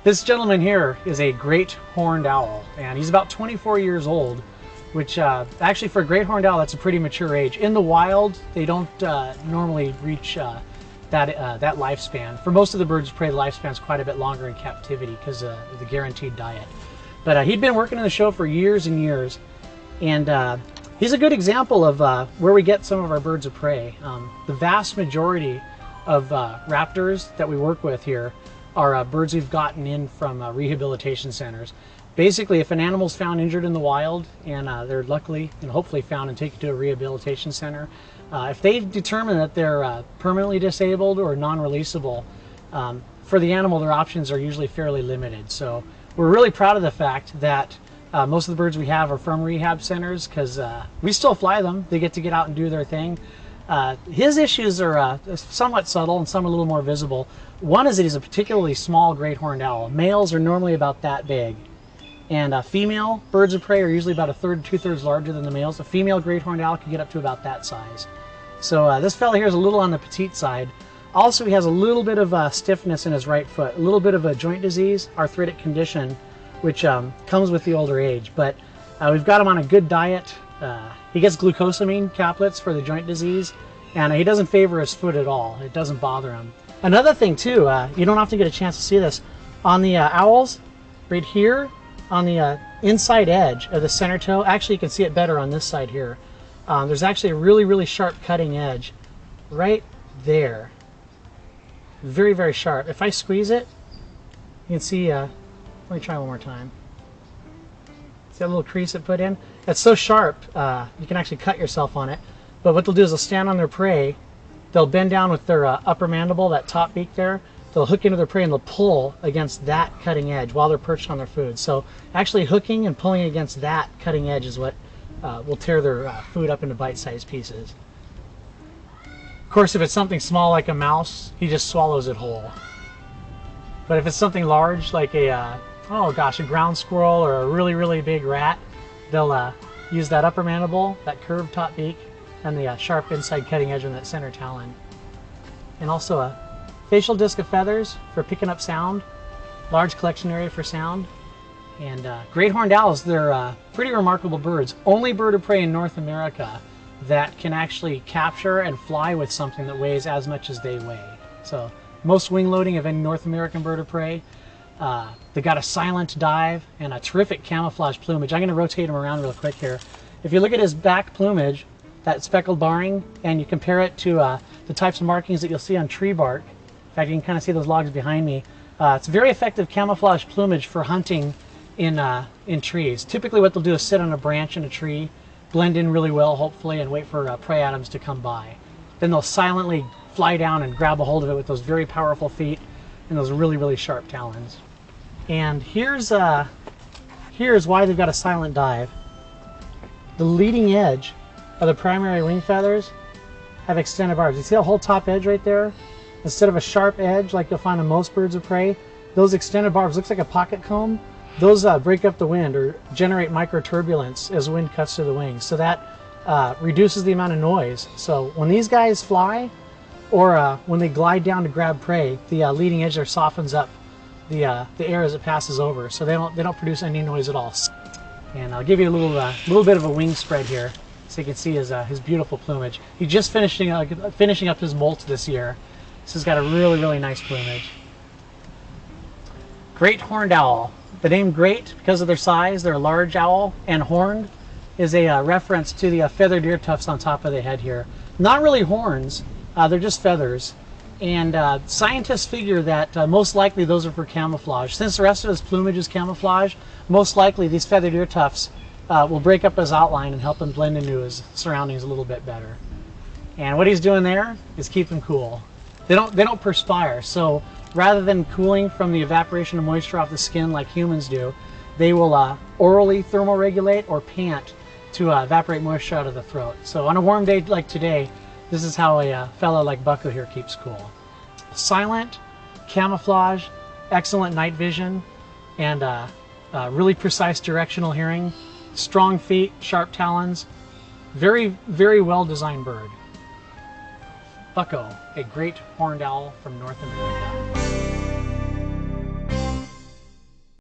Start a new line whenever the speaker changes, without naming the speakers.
This gentleman here is a great horned owl, and he's about 24 years old, which actually for a great horned owl, that's a pretty mature age. In the wild, they don't normally reach that lifespan. For most of the birds of prey, the lifespan is quite a bit longer in captivity because of the guaranteed diet. But he'd been working in the show for years and years, and he's a good example of where we get some of our birds of prey. The vast majority of raptors that we work with here are birds we've gotten in from rehabilitation centers. Basically, if an animal's found injured in the wild and they're luckily and hopefully found and taken to a rehabilitation center, if they determine that they're permanently disabled or non-releasable, for the animal, their options are usually fairly limited. So we're really proud of the fact that most of the birds we have are from rehab centers, because we still fly them. They get to get out and do their thing. His issues are somewhat subtle and some are a little more visible. One is that he's a particularly small great horned owl. Males are normally about that big, and female birds of prey are usually about 1/3 to 2/3 larger than the males. A female great horned owl can get up to about that size. So this fella here is a little on the petite side. Also, he has a little bit of stiffness in his right foot, a little bit of a joint disease, arthritic condition, which comes with the older age. But we've got him on a good diet. He gets glucosamine caplets for the joint disease, and he doesn't favor his foot at all. It doesn't bother him. Another thing too, you don't often get a chance to see this, on the owls, right here, on the inside edge of the center toe, actually you can see it better on this side here. There's actually a really, really sharp cutting edge right there. Very, very sharp. If I squeeze it, you can see, let me try one more time. See that little crease it put in? It's so sharp, you can actually cut yourself on it. But what they'll do is they'll stand on their prey, they'll bend down with their upper mandible, that top beak there, they'll hook into their prey and they'll pull against that cutting edge while they're perched on their food. So actually hooking and pulling against that cutting edge is what will tear their food up into bite-sized pieces. Of course, if it's something small like a mouse, he just swallows it whole. But if it's something large like a, oh gosh, a ground squirrel or a really, really big rat, they'll use that upper mandible, that curved top beak, and the sharp inside cutting edge on that center talon. And also a facial disc of feathers for picking up sound, large collection area for sound. And great horned owls, they're pretty remarkable birds. Only bird of prey in North America that can actually capture and fly with something that weighs as much as they weigh. So most wing loading of any North American bird of prey. They got a silent dive and a terrific camouflage plumage. I'm going to rotate him around real quick here. If you look at his back plumage, that speckled barring, and you compare it to the types of markings that you'll see on tree bark. In fact, you can kind of see those logs behind me. It's very effective camouflage plumage for hunting in trees. Typically what they'll do is sit on a branch in a tree, blend in really well hopefully, and wait for prey items to come by. Then they'll silently fly down and grab a hold of it with those very powerful feet and those really, really sharp talons. And here's why they've got a silent dive. The leading edge of the primary wing feathers have extended barbs. You see that whole top edge right there? Instead of a sharp edge like you'll find on most birds of prey, those extended barbs, looks like a pocket comb, those break up the wind or generate microturbulence as wind cuts through the wings. So that reduces the amount of noise. So when these guys fly, or when they glide down to grab prey, the leading edge there softens up the air as it passes over, so they don't produce any noise at all. And I'll give you a little bit of a wing spread here, so you can see his beautiful plumage. He's just finishing up his molt this year. This has got a really, really nice plumage. Great horned owl. The name great, because of their size, they're a large owl, and horned is a reference to the feathered ear tufts on top of the head here. Not really horns, they're just feathers. And scientists figure that most likely those are for camouflage. Since the rest of his plumage is camouflage, most likely these feathered ear tufts will break up his outline and help him blend into his surroundings a little bit better. And what he's doing there is keep him cool. They don't perspire, so rather than cooling from the evaporation of moisture off the skin like humans do, they will orally thermoregulate or pant to evaporate moisture out of the throat. So on a warm day like today, this is how a fellow like Bucko here keeps cool. Silent, camouflage, excellent night vision, and really precise directional hearing, strong feet, sharp talons, very, very well designed bird. Bucko, a great horned owl from North America.